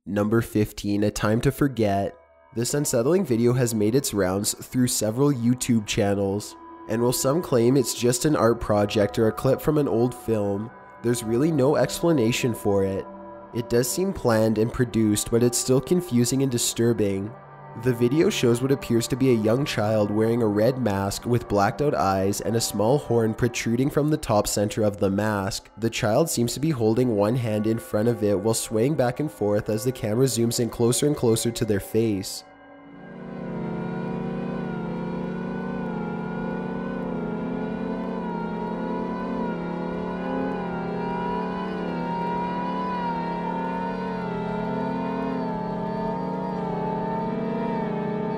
Number 15, A Time to Forget. This unsettling video has made its rounds through several YouTube channels, and while some claim it's just an art project or a clip from an old film, there's really no explanation for it. It does seem planned and produced, but it's still confusing and disturbing. The video shows what appears to be a young child wearing a red mask with blacked out eyes and a small horn protruding from the top center of the mask. The child seems to be holding one hand in front of it while swaying back and forth as the camera zooms in closer and closer to their face.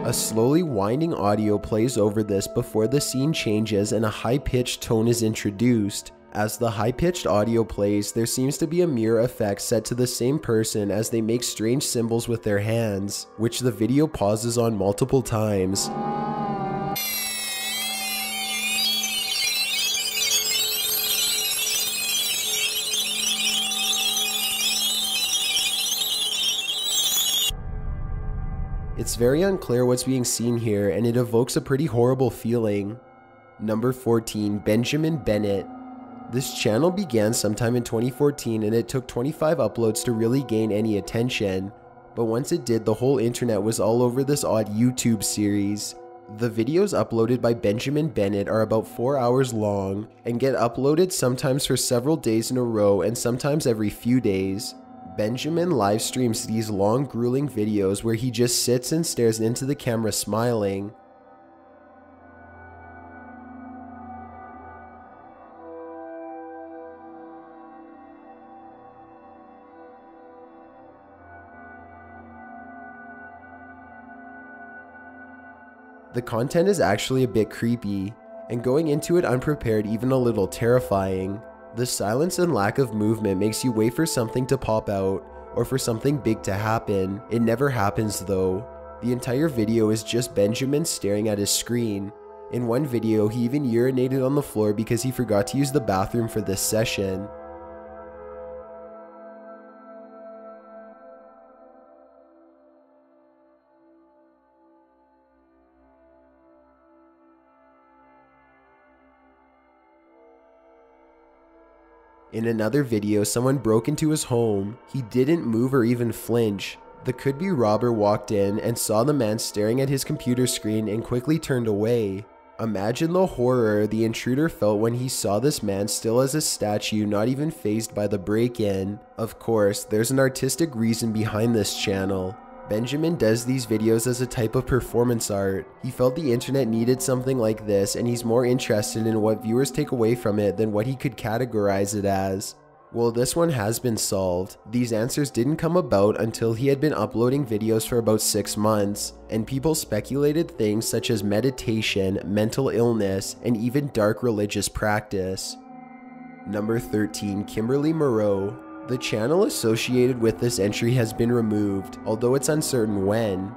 A slowly winding audio plays over this before the scene changes and a high-pitched tone is introduced. As the high-pitched audio plays, there seems to be a mirror effect set to the same person as they make strange symbols with their hands, which the video pauses on multiple times. It's very unclear what's being seen here, and it evokes a pretty horrible feeling. Number 14, Benjamin Bennett. This channel began sometime in 2014 and it took 25 uploads to really gain any attention, but once it did, the whole internet was all over this odd YouTube series. The videos uploaded by Benjamin Bennett are about 4 hours long and get uploaded sometimes for several days in a row and sometimes every few days. Benjamin live streams these long, grueling videos where he just sits and stares into the camera smiling. The content is actually a bit creepy, and going into it unprepared even a little terrifying. The silence and lack of movement makes you wait for something to pop out, or for something big to happen. It never happens though. The entire video is just Benjamin staring at his screen. In one video, he even urinated on the floor because he forgot to use the bathroom for this session. In another video, someone broke into his home. He didn't move or even flinch. The could-be robber walked in and saw the man staring at his computer screen and quickly turned away. Imagine the horror the intruder felt when he saw this man still as a statue, not even fazed by the break-in. Of course, there's an artistic reason behind this channel. Benjamin does these videos as a type of performance art. He felt the internet needed something like this, and he's more interested in what viewers take away from it than what he could categorize it as. Well, this one has been solved. These answers didn't come about until he had been uploading videos for about 6 months, and people speculated things such as meditation, mental illness, and even dark religious practice. Number 13, Kimberly Moreau. The channel associated with this entry has been removed, although it's uncertain when.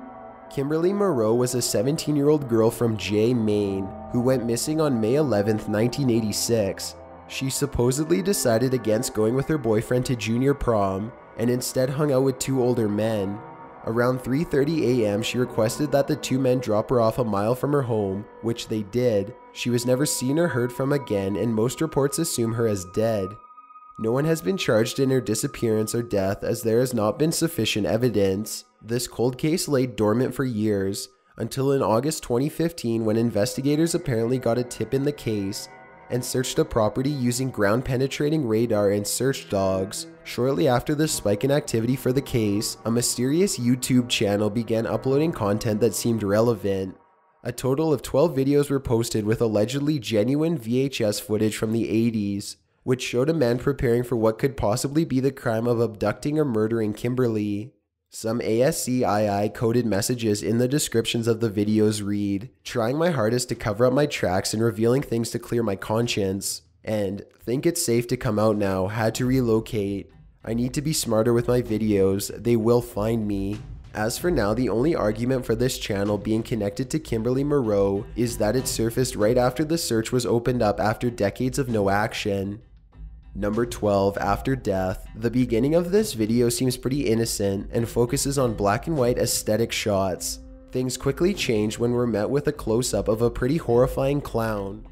Kimberly Moreau was a 17-year-old girl from Jay, Maine, who went missing on May 11, 1986. She supposedly decided against going with her boyfriend to junior prom, and instead hung out with 2 older men. Around 3:30 a.m. she requested that the 2 men drop her off a mile from her home, which they did. She was never seen or heard from again, and most reports assume her as dead. No one has been charged in her disappearance or death as there has not been sufficient evidence. This cold case lay dormant for years, until in August 2015 when investigators apparently got a tip in the case and searched a property using ground-penetrating radar and search dogs. Shortly after the spike in activity for the case, a mysterious YouTube channel began uploading content that seemed relevant. A total of 12 videos were posted with allegedly genuine VHS footage from the 80s. Which showed a man preparing for what could possibly be the crime of abducting or murdering Kimberly. Some ASCII coded messages in the descriptions of the videos read, "Trying my hardest to cover up my tracks and revealing things to clear my conscience," and "Think it's safe to come out now, had to relocate. I need to be smarter with my videos, they will find me." As for now, the only argument for this channel being connected to Kimberly Moreau is that it surfaced right after the search was opened up after decades of no action. Number 12, after death. The beginning of this video seems pretty innocent and focuses on black and white aesthetic shots. Things quickly change when we're met with a close-up of a pretty horrifying clown.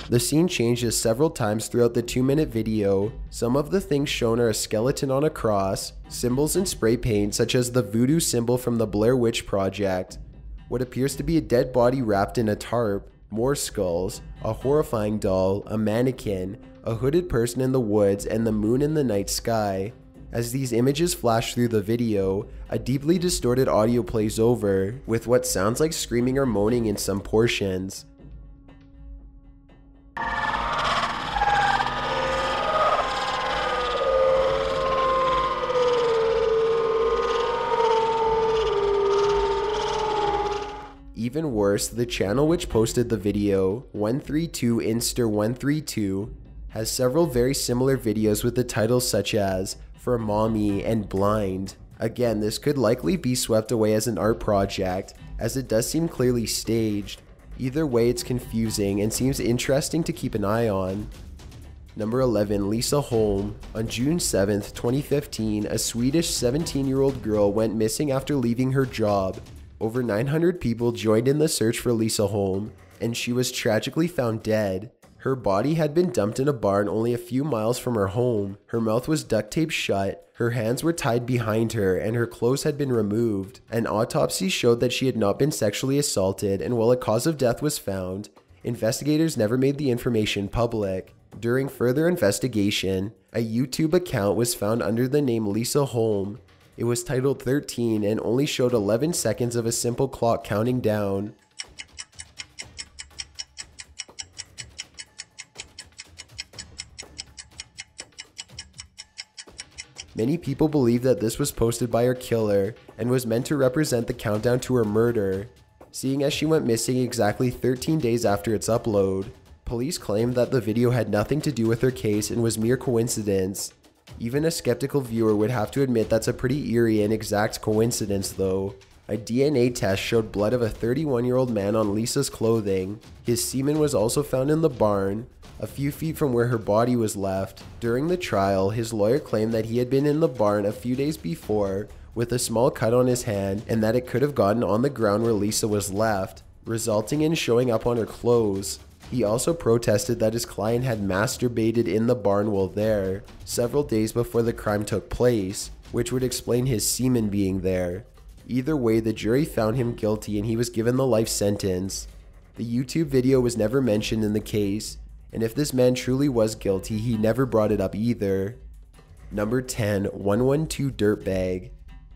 The scene changes several times throughout the 2-minute video. Some of the things shown are a skeleton on a cross, symbols in spray paint such as the voodoo symbol from the Blair Witch Project, what appears to be a dead body wrapped in a tarp, more skulls, a horrifying doll, a mannequin, a hooded person in the woods, and the moon in the night sky. As these images flash through the video, a deeply distorted audio plays over, with what sounds like screaming or moaning in some portions. Even worse, the channel which posted the video, 132inster132, has several very similar videos with the titles such as For Mommy and Blind. Again, this could likely be swept away as an art project, as it does seem clearly staged. Either way, it's confusing and seems interesting to keep an eye on. Number 11, Lisa Holm. On June 7th, 2015, a Swedish 17-year-old girl went missing after leaving her job. Over 900 people joined in the search for Lisa Holm, and she was tragically found dead. Her body had been dumped in a barn only a few miles from her home. Her mouth was duct taped shut, her hands were tied behind her, and her clothes had been removed. An autopsy showed that she had not been sexually assaulted, and while a cause of death was found, investigators never made the information public. During further investigation, a YouTube account was found under the name Lisa Holm. It was titled 13 and only showed 11 seconds of a simple clock counting down. Many people believe that this was posted by her killer and was meant to represent the countdown to her murder, seeing as she went missing exactly 13 days after its upload. Police claimed that the video had nothing to do with her case and was mere coincidence. Even a skeptical viewer would have to admit that's a pretty eerie and exact coincidence though. A DNA test showed blood of a 31-year-old man on Lisa's clothing. His semen was also found in the barn, a few feet from where her body was left. During the trial, his lawyer claimed that he had been in the barn a few days before with a small cut on his hand and that it could have gotten on the ground where Lisa was left, resulting in showing up on her clothes. He also protested that his client had masturbated in the barn while there, several days before the crime took place, which would explain his semen being there. Either way, the jury found him guilty and he was given the life sentence. The YouTube video was never mentioned in the case, and if this man truly was guilty, he never brought it up either. Number 10, 112 Dirtbag.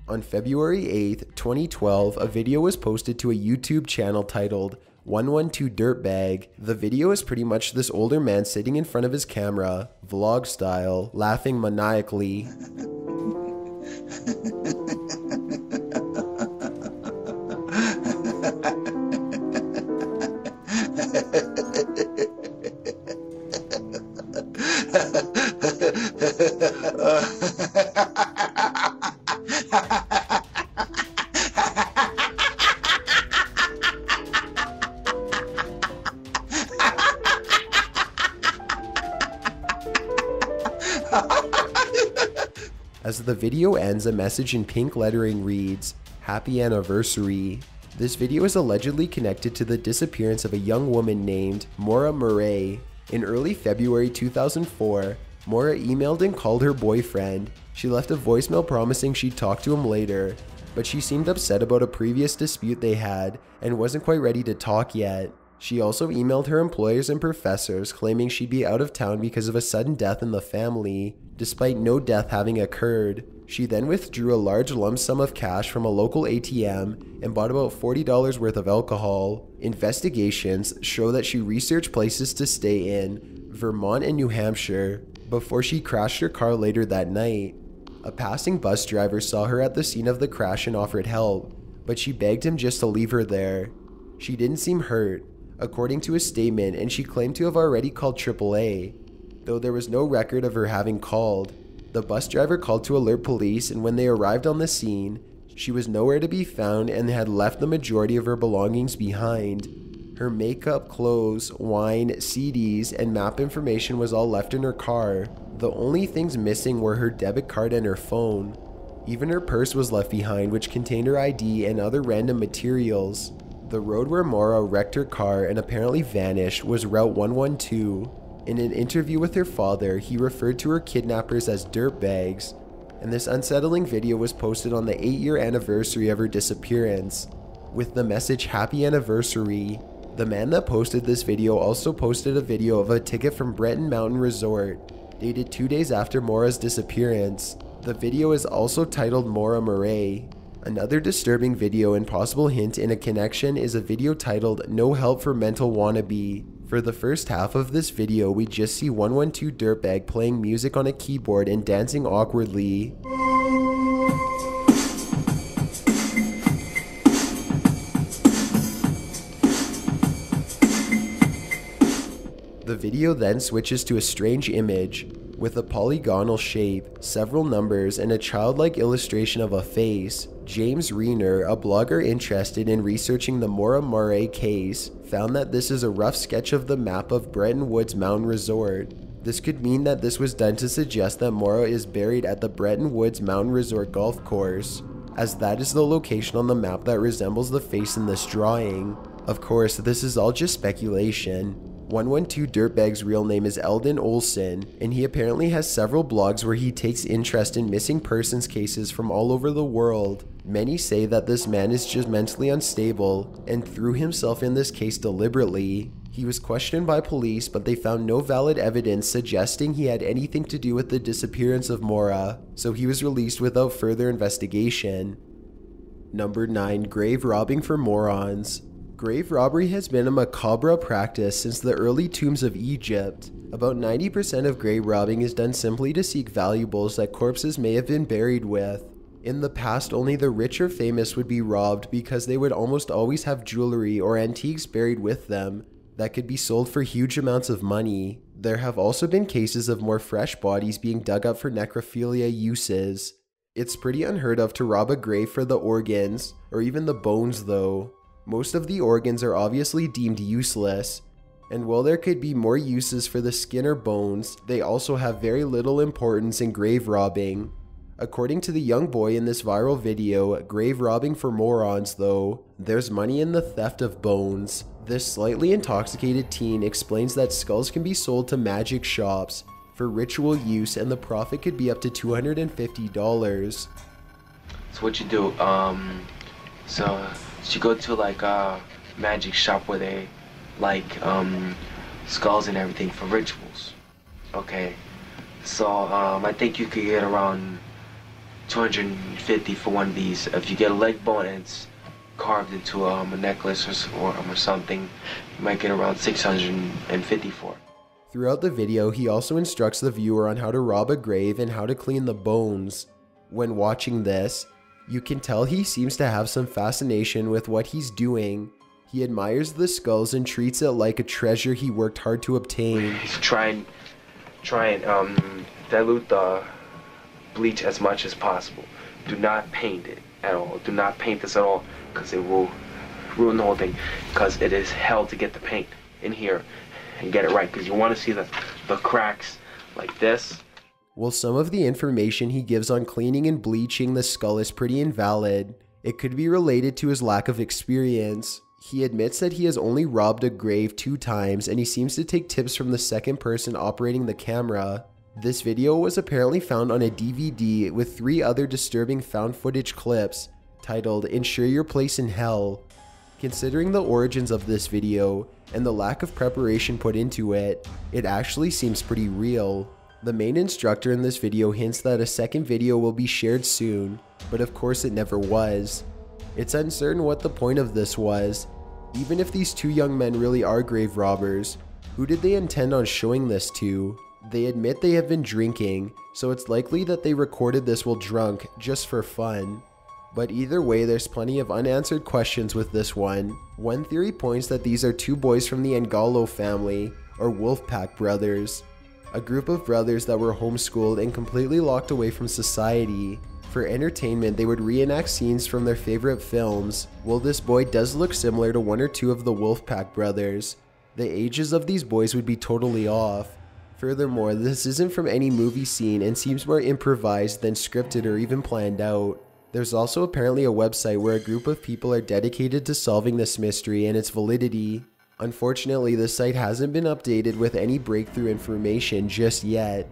On February 8th, 2012, a video was posted to a YouTube channel titled 112 Dirtbag. The video is pretty much this older man sitting in front of his camera, vlog style, laughing maniacally. As the video ends, a message in pink lettering reads, "Happy Anniversary." This video is allegedly connected to the disappearance of a young woman named Kimberly Moreau. In early February 2004, Moreau emailed and called her boyfriend. She left a voicemail promising she'd talk to him later, but she seemed upset about a previous dispute they had and wasn't quite ready to talk yet. She also emailed her employers and professors claiming she'd be out of town because of a sudden death in the family, despite no death having occurred. She then withdrew a large lump sum of cash from a local ATM and bought about $40 worth of alcohol. Investigations show that she researched places to stay in Vermont and New Hampshire, before she crashed her car later that night. A passing bus driver saw her at the scene of the crash and offered help, but she begged him just to leave her there. She didn't seem hurt, according to a statement, and she claimed to have already called AAA, though there was no record of her having called. The bus driver called to alert police, and when they arrived on the scene, she was nowhere to be found and had left the majority of her belongings behind. Her makeup, clothes, wine, CDs, and map information was all left in her car. The only things missing were her debit card and her phone. Even her purse was left behind, which contained her ID and other random materials. The road where Moreau wrecked her car and apparently vanished was Route 112. In an interview with her father, he referred to her kidnappers as dirtbags, and this unsettling video was posted on the 8-year anniversary of her disappearance, with the message "Happy Anniversary." The man that posted this video also posted a video of a ticket from Breton Mountain Resort, dated 2 days after Mora's disappearance. The video is also titled Mora Murray. Another disturbing video and possible hint in a connection is a video titled "No Help for Mental Wannabe." For the first half of this video, we just see 112 Dirtbag playing music on a keyboard and dancing awkwardly. The video then switches to a strange image with a polygonal shape, several numbers, and a childlike illustration of a face. James Reener, a blogger interested in researching the Mora Murray case, found that this is a rough sketch of the map of Bretton Woods Mountain Resort. This could mean that this was done to suggest that Mora is buried at the Bretton Woods Mountain Resort golf course, as that is the location on the map that resembles the face in this drawing. Of course, this is all just speculation. 112 Dirtbag's real name is Eldon Olson, and he apparently has several blogs where he takes interest in missing persons cases from all over the world. Many say that this man is just mentally unstable and threw himself in this case deliberately. He was questioned by police, but they found no valid evidence suggesting he had anything to do with the disappearance of Mora, so he was released without further investigation. Number 9. Grave robbing for morons. Grave robbery has been a macabre practice since the early tombs of Egypt. About 90% of grave robbing is done simply to seek valuables that corpses may have been buried with. In the past, only the rich or famous would be robbed because they would almost always have jewelry or antiques buried with them that could be sold for huge amounts of money. There have also been cases of more fresh bodies being dug up for necrophilia uses. It's pretty unheard of to rob a grave for the organs, or even the bones though. Most of the organs are obviously deemed useless, and while there could be more uses for the skin or bones, they also have very little importance in grave robbing. According to the young boy in this viral video, grave robbing for morons though, there's money in the theft of bones. This slightly intoxicated teen explains that skulls can be sold to magic shops for ritual use and the profit could be up to $250. So what you do, so you go to like a magic shop where they like skulls and everything for rituals. Okay, so I think you could get around $250 for one of these. If you get a leg bone and it's carved into a necklace or something, you might get around $650 for it. Throughout the video, he also instructs the viewer on how to rob a grave and how to clean the bones. When watching this, you can tell he seems to have some fascination with what he's doing. He admires the skulls and treats it like a treasure he worked hard to obtain. Try and dilute the bleach as much as possible. Do not paint it at all. Do not paint this at all, because it will ruin the whole thing. Because it is hell to get the paint in here and get it right. Because you want to see the cracks like this. While some of the information he gives on cleaning and bleaching the skull is pretty invalid, it could be related to his lack of experience. He admits that he has only robbed a grave 2 times, and he seems to take tips from the second person operating the camera. This video was apparently found on a DVD with 3 other disturbing found footage clips titled "Ensure Your Place in Hell." Considering the origins of this video and the lack of preparation put into it, it actually seems pretty real. The main instructor in this video hints that a second video will be shared soon, but of course it never was. It's uncertain what the point of this was. Even if these 2 young men really are grave robbers, who did they intend on showing this to? They admit they have been drinking, so it's likely that they recorded this while drunk just for fun. But either way, there's plenty of unanswered questions with this one. One theory points that these are two boys from the Angalo family, or Wolfpack brothers, a group of brothers that were homeschooled and completely locked away from society. For entertainment, they would reenact scenes from their favorite films. Well, this boy does look similar to one or two of the Wolfpack brothers. The ages of these boys would be totally off. Furthermore, this isn't from any movie scene and seems more improvised than scripted or even planned out. There's also apparently a website where a group of people are dedicated to solving this mystery and its validity. Unfortunately, the site hasn't been updated with any breakthrough information just yet.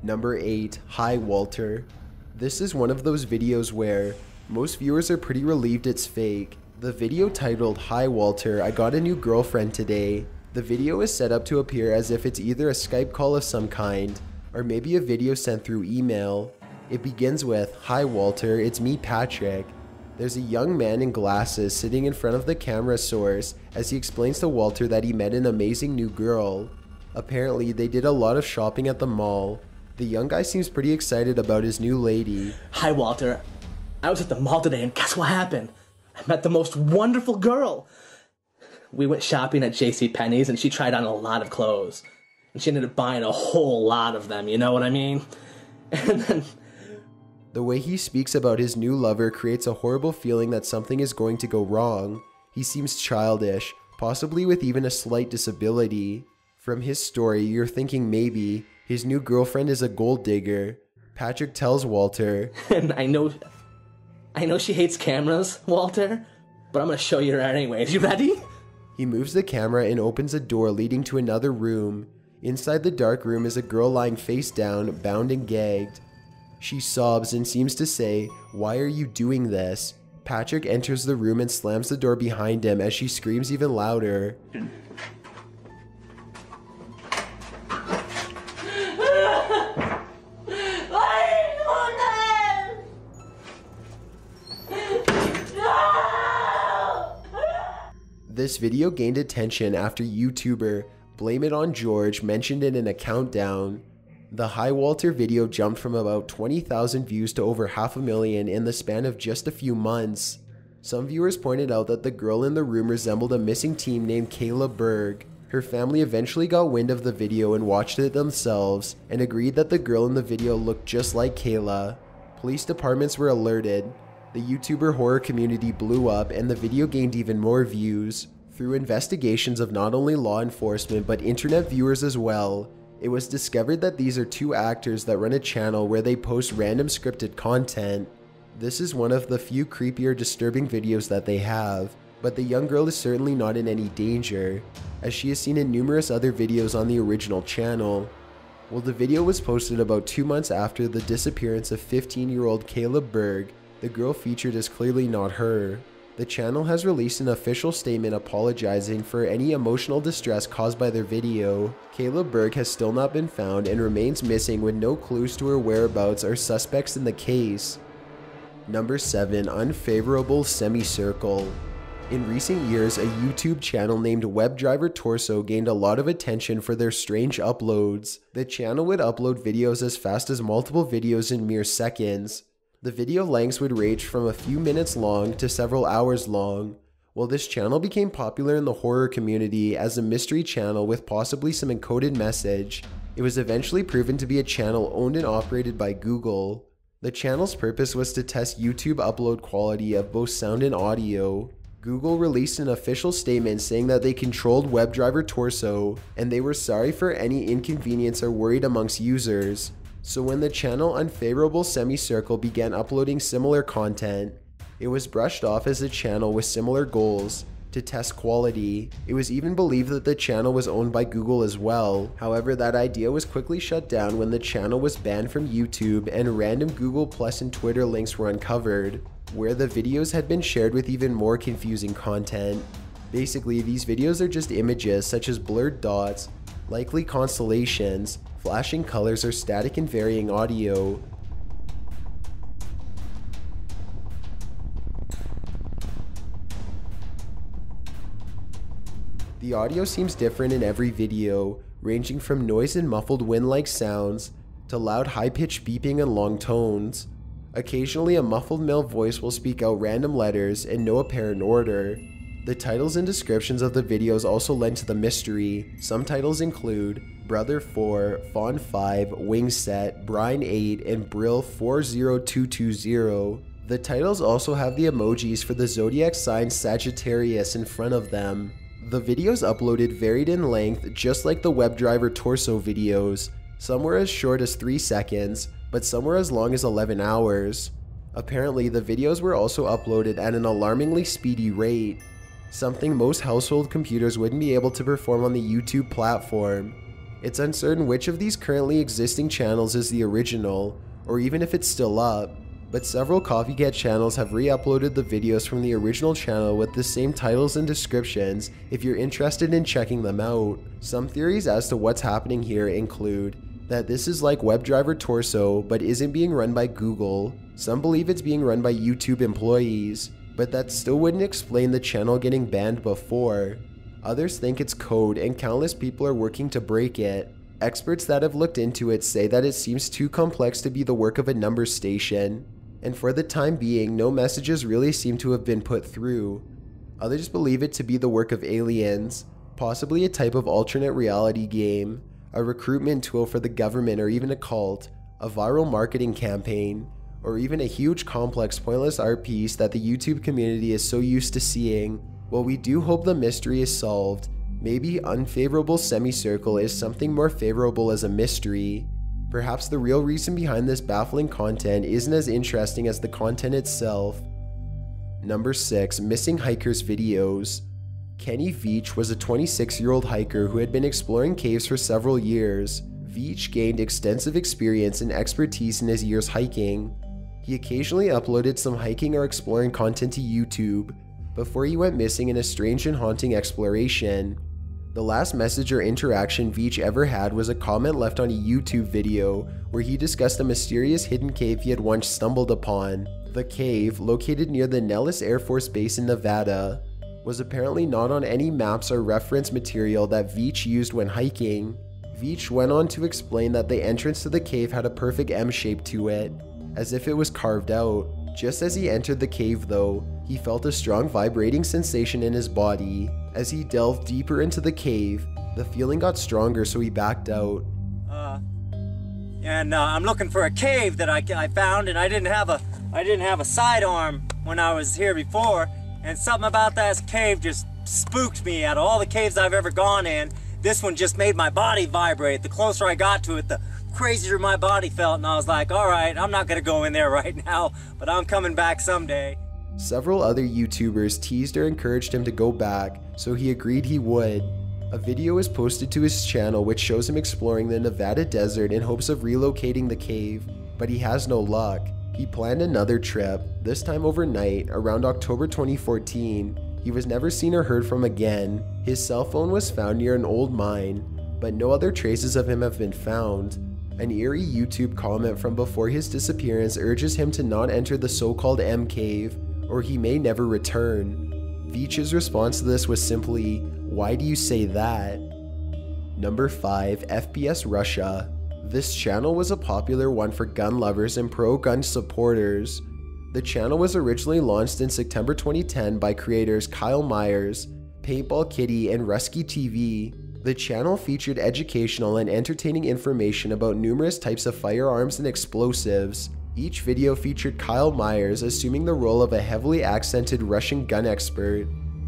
Number 8. Hi Walter. This is one of those videos where most viewers are pretty relieved it's fake. The video titled, "Hi Walter, I got a new girlfriend today." The video is set up to appear as if it's either a Skype call of some kind, or maybe a video sent through email. It begins with, "Hi Walter, it's me Patrick." There's a young man in glasses sitting in front of the camera source as he explains to Walter that he met an amazing new girl. Apparently, they did a lot of shopping at the mall. The young guy seems pretty excited about his new lady. "Hi Walter, I was at the mall today and guess what happened? I met the most wonderful girl. We went shopping at JCPenney's and she tried on a lot of clothes. And she ended up buying a whole lot of them, you know what I mean? And then..." The way he speaks about his new lover creates a horrible feeling that something is going to go wrong. He seems childish, possibly with even a slight disability. From his story, you're thinking maybe his new girlfriend is a gold digger. Patrick tells Walter, "And I know she hates cameras, Walter, but I'm gonna show you her anyways. You ready?" He moves the camera and opens a door leading to another room. Inside the dark room is a girl lying face down, bound and gagged. She sobs and seems to say, "Why are you doing this?" Patrick enters the room and slams the door behind him as she screams even louder. This video gained attention after YouTuber Blame It On George mentioned it in a countdown. The Hi Walter video jumped from about 20,000 views to over 500,000 in the span of just a few months. Some viewers pointed out that the girl in the room resembled a missing teen named Kayla Berg. Her family eventually got wind of the video and watched it themselves, and agreed that the girl in the video looked just like Kayla. Police departments were alerted. The YouTuber horror community blew up and the video gained even more views. Through investigations of not only law enforcement but internet viewers as well, it was discovered that these are two actors that run a channel where they post random scripted content. This is one of the few creepy or disturbing videos that they have, but the young girl is certainly not in any danger, as she is seen in numerous other videos on the original channel. Well, the video was posted about 2 months after the disappearance of 15-year-old Kayla Berg. The girl featured is clearly not her. The channel has released an official statement apologizing for any emotional distress caused by their video. Kayla Berg has still not been found and remains missing with no clues to her whereabouts or suspects in the case. Number 7. Unfavorable Semicircle. In recent years, a YouTube channel named WebDriver Torso gained a lot of attention for their strange uploads. The channel would upload videos as fast as multiple videos in mere seconds. The video lengths would range from a few minutes long to several hours long. Well, this channel became popular in the horror community as a mystery channel with possibly some encoded message. It was eventually proven to be a channel owned and operated by Google. The channel's purpose was to test YouTube upload quality of both sound and audio. Google released an official statement saying that they controlled WebDriver Torso and they were sorry for any inconvenience or worried amongst users. So when the channel Unfavorable Semicircle began uploading similar content, it was brushed off as a channel with similar goals to test quality. It was even believed that the channel was owned by Google as well. However, that idea was quickly shut down when the channel was banned from YouTube and random Google Plus and Twitter links were uncovered, where the videos had been shared with even more confusing content. Basically, these videos are just images such as blurred dots, likely constellations, flashing colors, or static and varying audio. The audio seems different in every video, ranging from noise and muffled wind-like sounds to loud high-pitched beeping and long tones. Occasionally a muffled male voice will speak out random letters in no apparent order. The titles and descriptions of the videos also lend to the mystery. Some titles include Brother 4, Fawn 5, Wingset, Brian 8, and Brill 40220. The titles also have the emojis for the zodiac sign Sagittarius in front of them. The videos uploaded varied in length, just like the WebDriver torso videos. Some were as short as 3 seconds, but some were as long as 11 hours. Apparently, the videos were also uploaded at an alarmingly speedy rate, something most household computers wouldn't be able to perform on the YouTube platform. It's uncertain which of these currently existing channels is the original, or even if it's still up, but several copycat channels have re-uploaded the videos from the original channel with the same titles and descriptions if you're interested in checking them out. Some theories as to what's happening here include that this is like WebDriver Torso but isn't being run by Google. Some believe it's being run by YouTube employees, but that still wouldn't explain the channel getting banned before. Others think it's code and countless people are working to break it. Experts that have looked into it say that it seems too complex to be the work of a number station, and for the time being, no messages really seem to have been put through. Others believe it to be the work of aliens, possibly a type of alternate reality game, a recruitment tool for the government or even a cult, a viral marketing campaign, or even a huge complex pointless art piece that the YouTube community is so used to seeing. While we do hope the mystery is solved, maybe Unfavorable Semicircle is something more favorable as a mystery. Perhaps the real reason behind this baffling content isn't as interesting as the content itself. Number 6. Missing Hikers Videos. Kenny Veach was a 26-year-old hiker who had been exploring caves for several years. Veach gained extensive experience and expertise in his years hiking. He occasionally uploaded some hiking or exploring content to YouTube before he went missing in a strange and haunting exploration. The last message or interaction Veach ever had was a comment left on a YouTube video where he discussed a mysterious hidden cave he had once stumbled upon. The cave, located near the Nellis Air Force Base in Nevada, was apparently not on any maps or reference material that Veach used when hiking. Veach went on to explain that the entrance to the cave had a perfect M shape to it, as if it was carved out. Just as he entered the cave though, he felt a strong vibrating sensation in his body. As he delved deeper into the cave, the feeling got stronger, so he backed out. I'm looking for a cave that I found, and I didn't have a sidearm when I was here before, and something about that cave just spooked me. Out of all the caves I've ever gone in, this one just made my body vibrate. The closer I got to it, the crazier my body felt, and I was like, all right, I'm not gonna go in there right now, but I'm coming back someday. Several other YouTubers teased or encouraged him to go back, so he agreed he would. A video was posted to his channel which shows him exploring the Nevada desert in hopes of relocating the cave, but he has no luck. He planned another trip, this time overnight, around October 2014. He was never seen or heard from again. His cell phone was found near an old mine, but no other traces of him have been found. An eerie YouTube comment from before his disappearance urges him to not enter the so-called M cave, or he may never return. Veach's response to this was simply, "Why do you say that?" Number 5. FPSRussia. This channel was a popular one for gun lovers and pro-gun supporters. The channel was originally launched in September 2010 by creators Kyle Myers, Paintball Kitty, and Rusky TV. The channel featured educational and entertaining information about numerous types of firearms and explosives. Each video featured Kyle Myers assuming the role of a heavily accented Russian gun expert.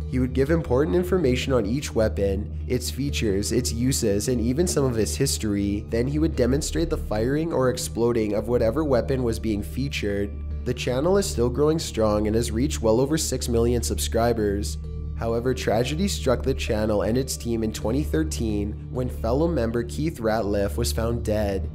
He would give important information on each weapon, its features, its uses, and even some of its history. Then he would demonstrate the firing or exploding of whatever weapon was being featured. The channel is still growing strong and has reached well over 6 million subscribers. However, tragedy struck the channel and its team in 2013 when fellow member Keith Ratliff was found dead.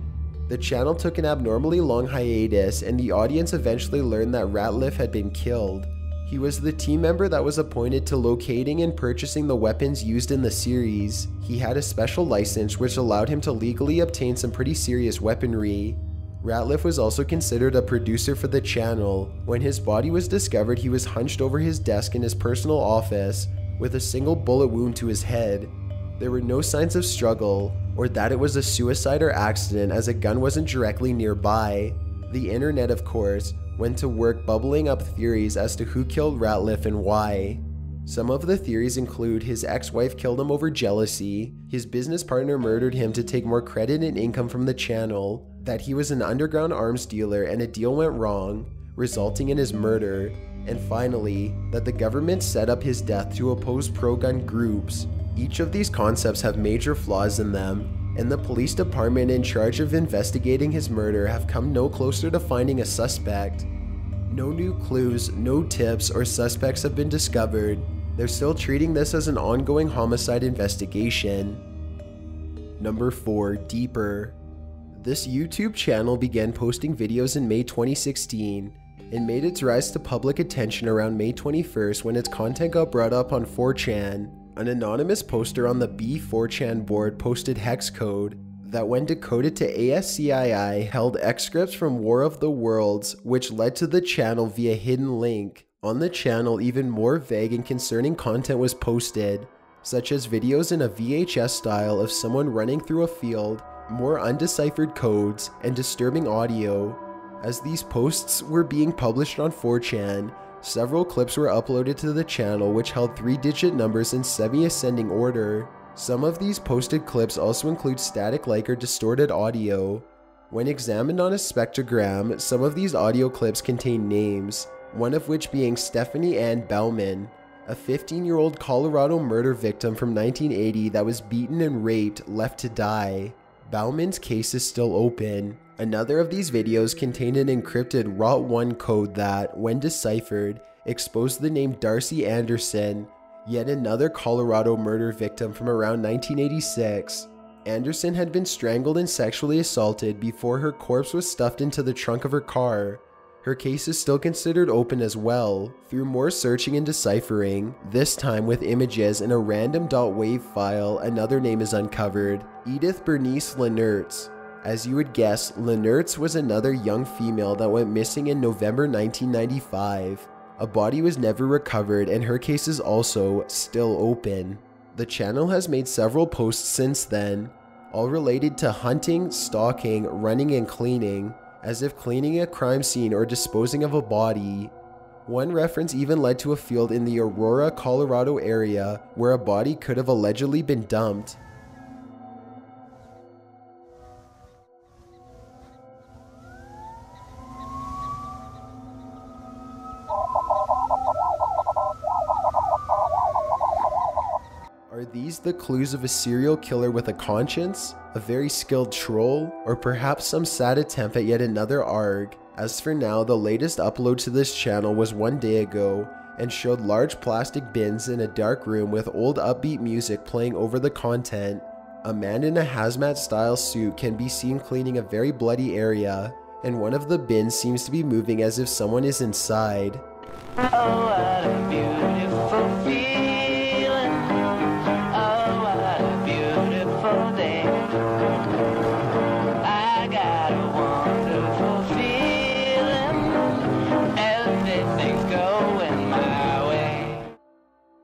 The channel took an abnormally long hiatus, and the audience eventually learned that Ratliff had been killed. He was the team member that was appointed to locating and purchasing the weapons used in the series. He had a special license which allowed him to legally obtain some pretty serious weaponry. Ratliff was also considered a producer for the channel. When his body was discovered, he was hunched over his desk in his personal office with a single bullet wound to his head. There were no signs of struggle or that it was a suicide or accident, as a gun wasn't directly nearby. The internet, of course, went to work bubbling up theories as to who killed Ratliff and why. Some of the theories include his ex-wife killed him over jealousy, his business partner murdered him to take more credit and income from the channel, that he was an underground arms dealer and a deal went wrong, resulting in his murder, and finally, that the government set up his death to oppose pro-gun groups. Each of these concepts have major flaws in them, and the police department in charge of investigating his murder have come no closer to finding a suspect. No new clues, no tips, or suspects have been discovered. They're still treating this as an ongoing homicide investigation. Number 4. Deeper. This YouTube channel began posting videos in May 2016 and made its rise to public attention around May 21st when its content got brought up on 4chan. An anonymous poster on the B4chan board posted hex code that, when decoded to ASCII, held excerpts from War of the Worlds, which led to the channel via hidden link. On the channel, even more vague and concerning content was posted, such as videos in a VHS style of someone running through a field, more undeciphered codes, and disturbing audio. As these posts were being published on 4chan, several clips were uploaded to the channel which held 3-digit numbers in semi-ascending order. Some of these posted clips also include static-like or distorted audio. When examined on a spectrogram, some of these audio clips contain names, one of which being Stephanie Ann Bauman, a 15-year-old Colorado murder victim from 1980 that was beaten and raped, left to die. Bauman's case is still open. Another of these videos contained an encrypted ROT1 code that, when deciphered, exposed the name Darcy Anderson, yet another Colorado murder victim from around 1986. Anderson had been strangled and sexually assaulted before her corpse was stuffed into the trunk of her car. Her case is still considered open as well. Through more searching and deciphering, this time with images in a random .wav file, another name is uncovered: Edith Bernice Lenertz. As you would guess, Lenertz was another young female that went missing in November 1995. A body was never recovered, and her case is also still open. The channel has made several posts since then, all related to hunting, stalking, running, and cleaning, as if cleaning a crime scene or disposing of a body. One reference even led to a field in the Aurora, Colorado area where a body could have allegedly been dumped. Are these the clues of a serial killer with a conscience, a very skilled troll, or perhaps some sad attempt at yet another ARG? As for now, the latest upload to this channel was 1 day ago and showed large plastic bins in a dark room with old upbeat music playing over the content. A man in a hazmat style suit can be seen cleaning a very bloody area, and one of the bins seems to be moving as if someone is inside. Oh, what a beautiful feeling. Oh, what a beautiful day. I got a wonderful feeling. Everything's going my way.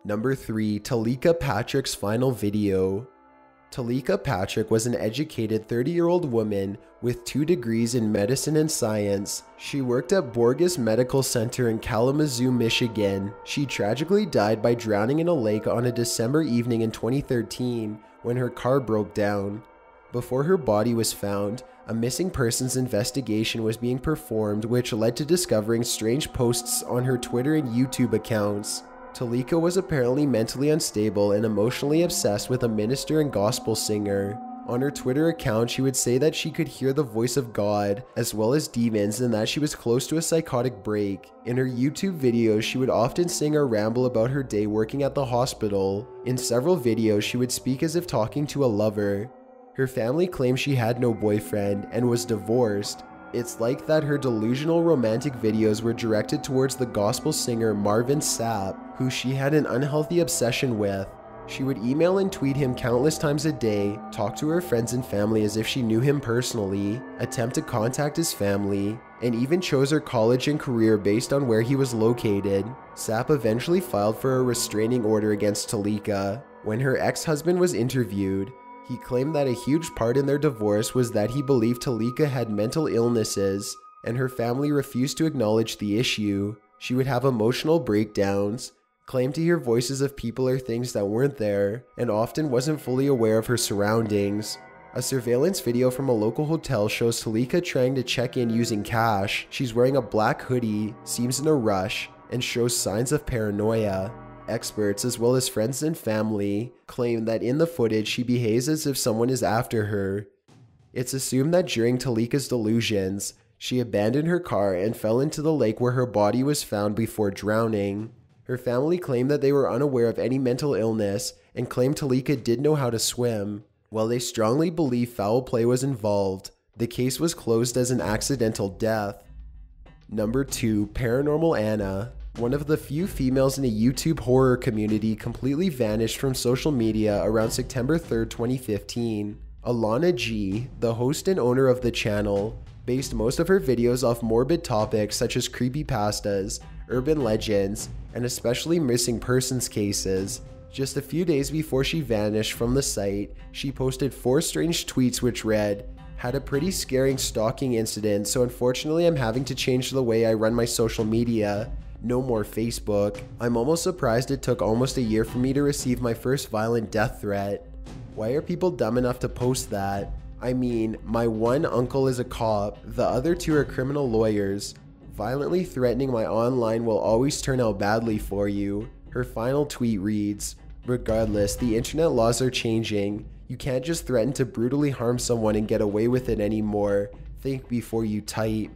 Number 3. Teleka Patrick's final video. Teleka Patrick was an educated 30-year-old woman with 2 degrees in medicine and science. She worked at Borges Medical Center in Kalamazoo, Michigan. She tragically died by drowning in a lake on a December evening in 2013 when her car broke down. Before her body was found, a missing persons investigation was being performed, which led to discovering strange posts on her Twitter and YouTube accounts. Teleka was apparently mentally unstable and emotionally obsessed with a minister and gospel singer. On her Twitter account, she would say that she could hear the voice of God, as well as demons, and that she was close to a psychotic break. In her YouTube videos, she would often sing or ramble about her day working at the hospital. In several videos, she would speak as if talking to a lover. Her family claimed she had no boyfriend and was divorced. It's like that her delusional romantic videos were directed towards the gospel singer Marvin Sapp, who she had an unhealthy obsession with. She would email and tweet him countless times a day, talk to her friends and family as if she knew him personally, attempt to contact his family, and even chose her college and career based on where he was located. Sapp eventually filed for a restraining order against Teleka. When her ex-husband was interviewed, he claimed that a huge part in their divorce was that he believed Teleka had mental illnesses, and her family refused to acknowledge the issue. She would have emotional breakdowns, claimed to hear voices of people or things that weren't there, and often wasn't fully aware of her surroundings. A surveillance video from a local hotel shows Teleka trying to check in using cash. She's wearing a black hoodie, seems in a rush, and shows signs of paranoia. Experts, as well as friends and family, claim that in the footage she behaves as if someone is after her. It's assumed that during Teleka's delusions, she abandoned her car and fell into the lake where her body was found before drowning. Her family claimed that they were unaware of any mental illness and claimed Teleka did know how to swim. While they strongly believe foul play was involved, the case was closed as an accidental death. Number 2. ParanormalAna. One of the few females in the YouTube horror community completely vanished from social media around September 3rd, 2015. Alana G, the host and owner of the channel, based most of her videos off morbid topics such as creepypastas, urban legends, and especially missing persons cases. Just a few days before she vanished from the site, she posted 4 strange tweets which read, "Had a pretty scaring stalking incident, so unfortunately I'm having to change the way I run my social media. No more Facebook. I'm almost surprised it took almost a year for me to receive my first violent death threat. Why are people dumb enough to post that? I mean, my one uncle is a cop, the other 2 are criminal lawyers. Violently threatening my online will always turn out badly for you." Her final tweet reads, "Regardless, the internet laws are changing. You can't just threaten to brutally harm someone and get away with it anymore. Think before you type."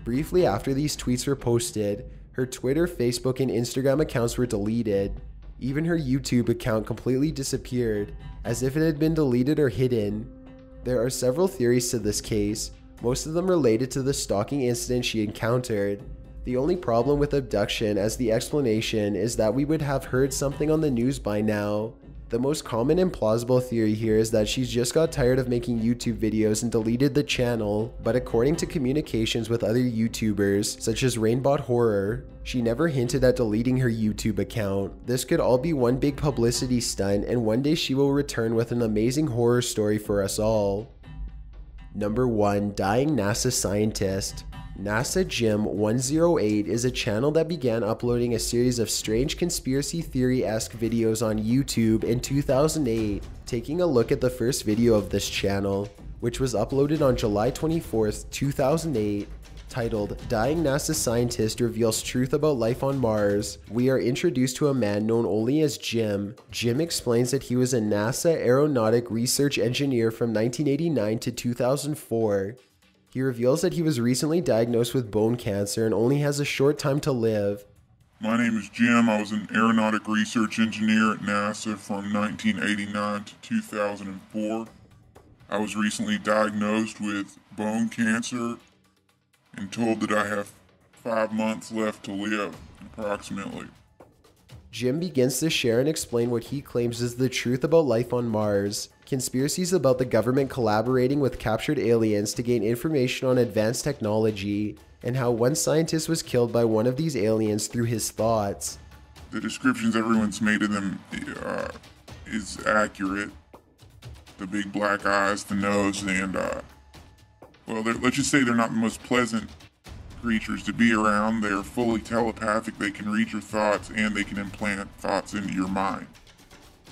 Briefly after these tweets were posted, her Twitter, Facebook, and Instagram accounts were deleted. Even her YouTube account completely disappeared, as if it had been deleted or hidden. There are several theories to this case, most of them related to the stalking incident she encountered. The only problem with abduction as the explanation is that we would have heard something on the news by now. The most common and plausible theory here is that she's just got tired of making YouTube videos and deleted the channel, but according to communications with other YouTubers, such as Rainbot Horror, she never hinted at deleting her YouTube account. This could all be one big publicity stunt, and one day she will return with an amazing horror story for us all. Number 1. Dying NASA Scientist. NASA Jim 108 is a channel that began uploading a series of strange conspiracy theory-esque videos on YouTube in 2008. Taking a look at the first video of this channel, which was uploaded on July 24th, 2008, titled "Dying NASA Scientist Reveals Truth About Life on Mars," we are introduced to a man known only as Jim. Jim explains that he was a NASA aeronautic research engineer from 1989 to 2004. He reveals that he was recently diagnosed with bone cancer and only has a short time to live. "My name is Jim. I was an aeronautic research engineer at NASA from 1989 to 2004. I was recently diagnosed with bone cancer and told that I have 5 months left to live, approximately." Jim begins to share and explain what he claims is the truth about life on Mars, conspiracies about the government collaborating with captured aliens to gain information on advanced technology, and how one scientist was killed by one of these aliens through his thoughts. The descriptions everyone's made of them is accurate. The big black eyes, the nose, and well, let's just say they're not the most pleasant creatures to be around. They're fully telepathic, they can read your thoughts, and they can implant thoughts into your mind.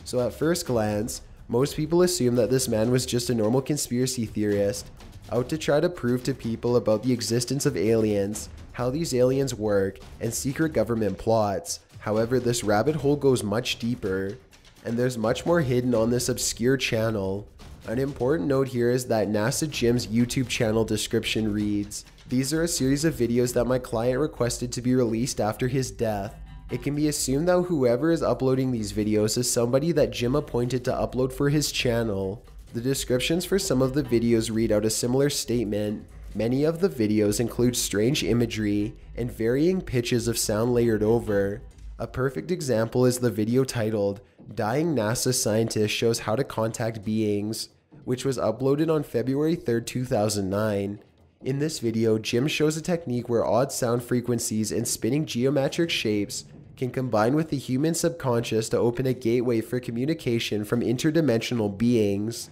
So at first glance, most people assume that this man was just a normal conspiracy theorist, out to try to prove to people about the existence of aliens, how these aliens work, and secret government plots. However, this rabbit hole goes much deeper, and there's much more hidden on this obscure channel. An important note here is that NASA Jim's YouTube channel description reads, "These are a series of videos that my client requested to be released after his death. It can be assumed that whoever is uploading these videos is somebody that Jim appointed to upload for his channel." The descriptions for some of the videos read out a similar statement. Many of the videos include strange imagery and varying pitches of sound layered over. A perfect example is the video titled Dying NASA Scientist Shows How to Contact Beings, which was uploaded on February 3rd, 2009. In this video, Jim shows a technique where odd sound frequencies and spinning geometric shapes can combine with the human subconscious to open a gateway for communication from interdimensional beings.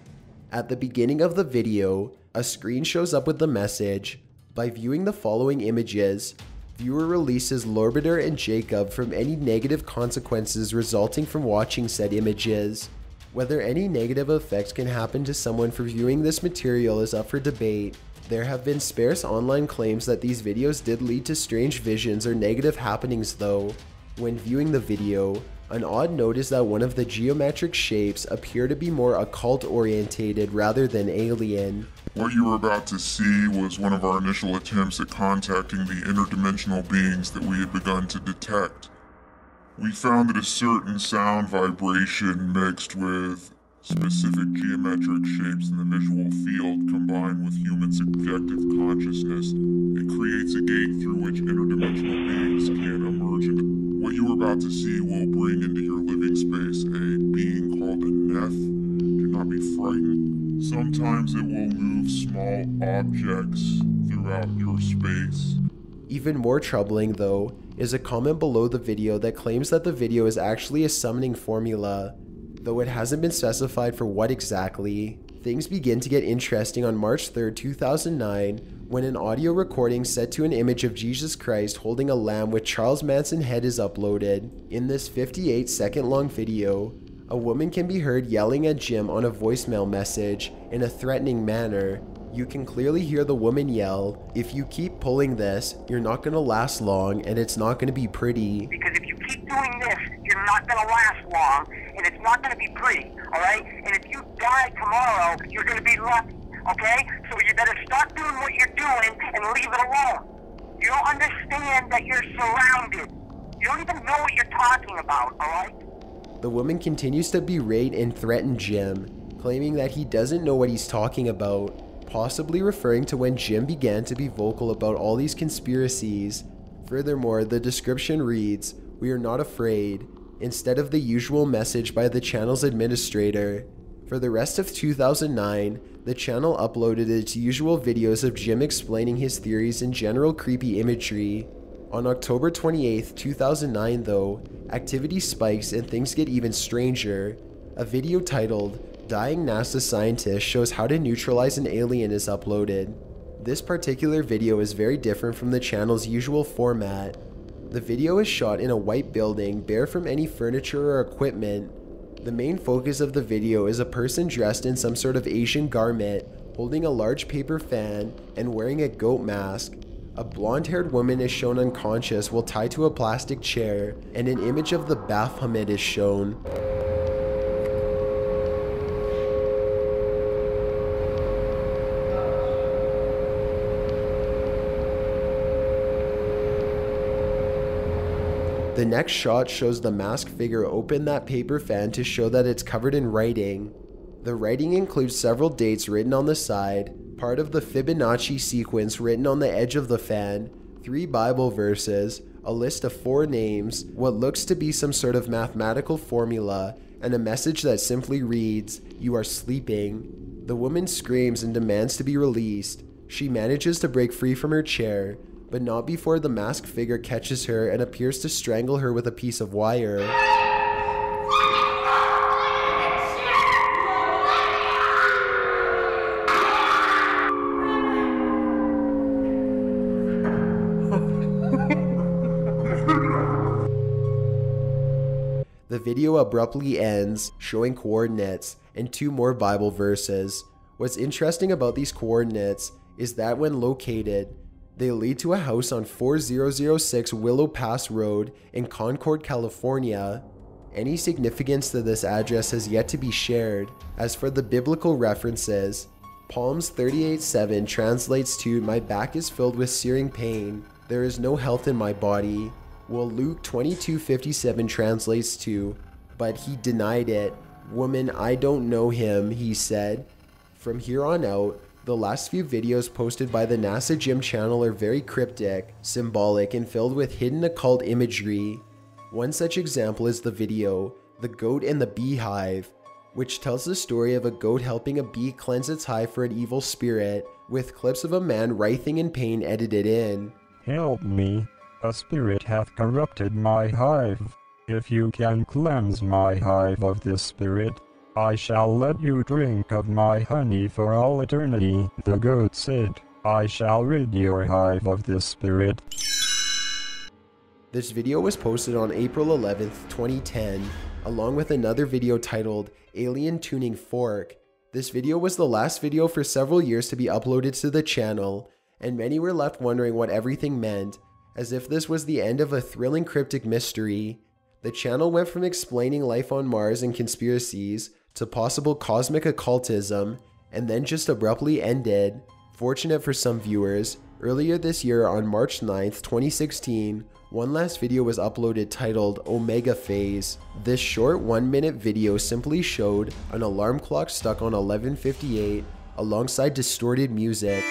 At the beginning of the video, a screen shows up with the message, "By viewing the following images, viewer releases Lorbiter and Jacob from any negative consequences resulting from watching said images." Whether any negative effects can happen to someone for viewing this material is up for debate. There have been sparse online claims that these videos did lead to strange visions or negative happenings though. When viewing the video, an odd note is that one of the geometric shapes appear to be more occult orientated rather than alien. What you were about to see was one of our initial attempts at contacting the interdimensional beings that we had begun to detect. We found that a certain sound vibration mixed with specific geometric shapes in the visual field combined with human subjective consciousness, it creates a gate through which interdimensional beings can emerge. And what you are about to see will bring into your living space a being called a Neth. Do not be frightened. Sometimes it will move small objects throughout your space. Even more troubling though, is a comment below the video that claims that the video is actually a summoning formula, though it hasn't been specified for what exactly. Things begin to get interesting on March 3rd, 2009, when an audio recording set to an image of Jesus Christ holding a lamb with Charles Manson head is uploaded. In this 58-second long video, a woman can be heard yelling at Jim on a voicemail message in a threatening manner. You can clearly hear the woman yell, "If you keep pulling this, you're not gonna last long and it's not gonna be pretty." Because if you keep doing this, you're not gonna last long, and it's not gonna be pretty, alright? And if you die tomorrow, you're gonna be lucky, okay? So you better stop doing what you're doing and leave it alone. You don't understand that you're surrounded. You don't even know what you're talking about, alright? The woman continues to berate and threaten Jim, claiming that he doesn't know what he's talking about, possibly referring to when Jim began to be vocal about all these conspiracies. Furthermore, the description reads, "We are not afraid," instead of the usual message by the channel's administrator. For the rest of 2009, the channel uploaded its usual videos of Jim explaining his theories and general creepy imagery. On October 28th, 2009 though, activity spikes and things get even stranger. A video titled, "Dying NASA Scientist Shows How to Neutralize an Alien" is uploaded. This particular video is very different from the channel's usual format. The video is shot in a white building, bare from any furniture or equipment. The main focus of the video is a person dressed in some sort of Asian garment, holding a large paper fan and wearing a goat mask. A blonde-haired woman is shown unconscious while tied to a plastic chair, and an image of the Baphomet is shown. The next shot shows the masked figure open that paper fan to show that it's covered in writing. The writing includes several dates written on the side, part of the Fibonacci sequence written on the edge of the fan, 3 Bible verses, a list of 4 names, what looks to be some sort of mathematical formula, and a message that simply reads, "You are sleeping." The woman screams and demands to be released. She manages to break free from her chair, but not before the masked figure catches her and appears to strangle her with a piece of wire. The video abruptly ends, showing coordinates and 2 more Bible verses. What's interesting about these coordinates is that when located, they lead to a house on 4006 Willow Pass Road in Concord, California. Any significance to this address has yet to be shared. As for the biblical references, Psalms 38:7 translates to, "My back is filled with searing pain. There is no health in my body." While Luke 22:57 translates to, "But he denied it. Woman, I don't know him," he said. From here on out, the last few videos posted by the NASA Jim channel are very cryptic, symbolic, and filled with hidden occult imagery. One such example is the video The Goat and the Beehive, which tells the story of a goat helping a bee cleanse its hive for an evil spirit, with clips of a man writhing in pain edited in. Help me, a spirit hath corrupted my hive. If you can cleanse my hive of this spirit, I shall let you drink of my honey for all eternity. The goat said, I shall rid your hive of this spirit. This video was posted on April 11th, 2010, along with another video titled Alien Tuning Fork. This video was the last video for several years to be uploaded to the channel, and many were left wondering what everything meant, as if this was the end of a thrilling cryptic mystery. The channel went from explaining life on Mars and conspiracies to possible cosmic occultism, and then just abruptly ended. Fortunate for some viewers, earlier this year on March 9th, 2016, one last video was uploaded titled Omega Phase. This short 1-minute video simply showed an alarm clock stuck on 11:58 alongside distorted music.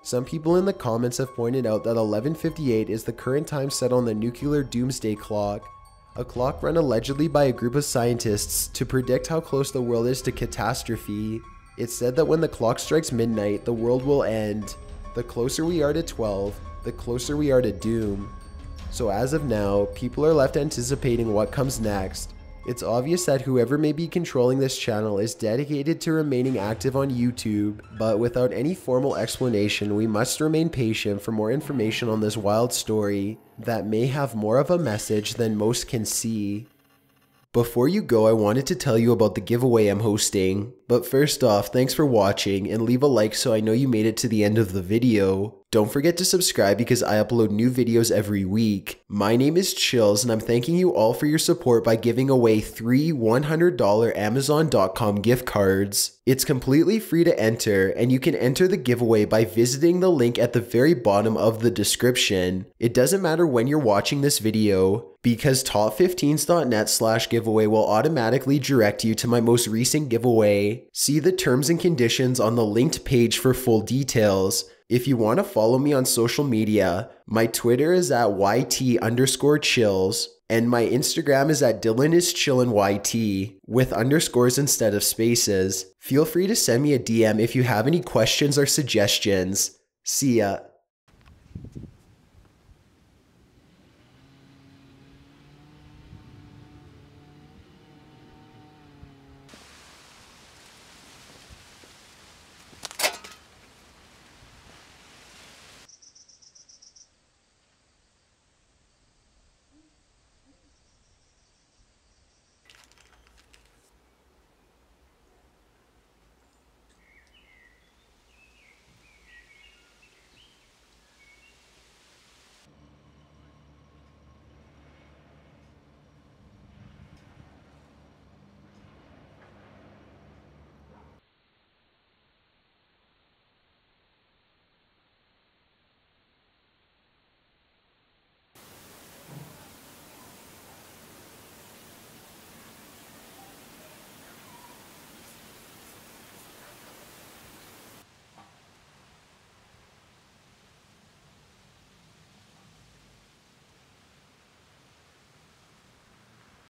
Some people in the comments have pointed out that 11:58 is the current time set on the nuclear doomsday clock, a clock run allegedly by a group of scientists to predict how close the world is to catastrophe. It's said that when the clock strikes midnight, the world will end. The closer we are to 12, the closer we are to doom. So as of now, people are left anticipating what comes next. It's obvious that whoever may be controlling this channel is dedicated to remaining active on YouTube, but without any formal explanation, we must remain patient for more information on this wild story that may have more of a message than most can see. Before you go, I wanted to tell you about the giveaway I'm hosting. But first off, thanks for watching, and leave a like so I know you made it to the end of the video. Don't forget to subscribe because I upload new videos every week. My name is Chills, and I'm thanking you all for your support by giving away 3 $100 Amazon.com gift cards. It's completely free to enter, and you can enter the giveaway by visiting the link at the very bottom of the description. It doesn't matter when you're watching this video, because top15s.net/giveaway will automatically direct you to my most recent giveaway. See the terms and conditions on the linked page for full details. If you want to follow me on social media, my Twitter is at YT_chills, and my Instagram is at DylanIsChillinYT, with underscores instead of spaces. Feel free to send me a DM if you have any questions or suggestions. See ya.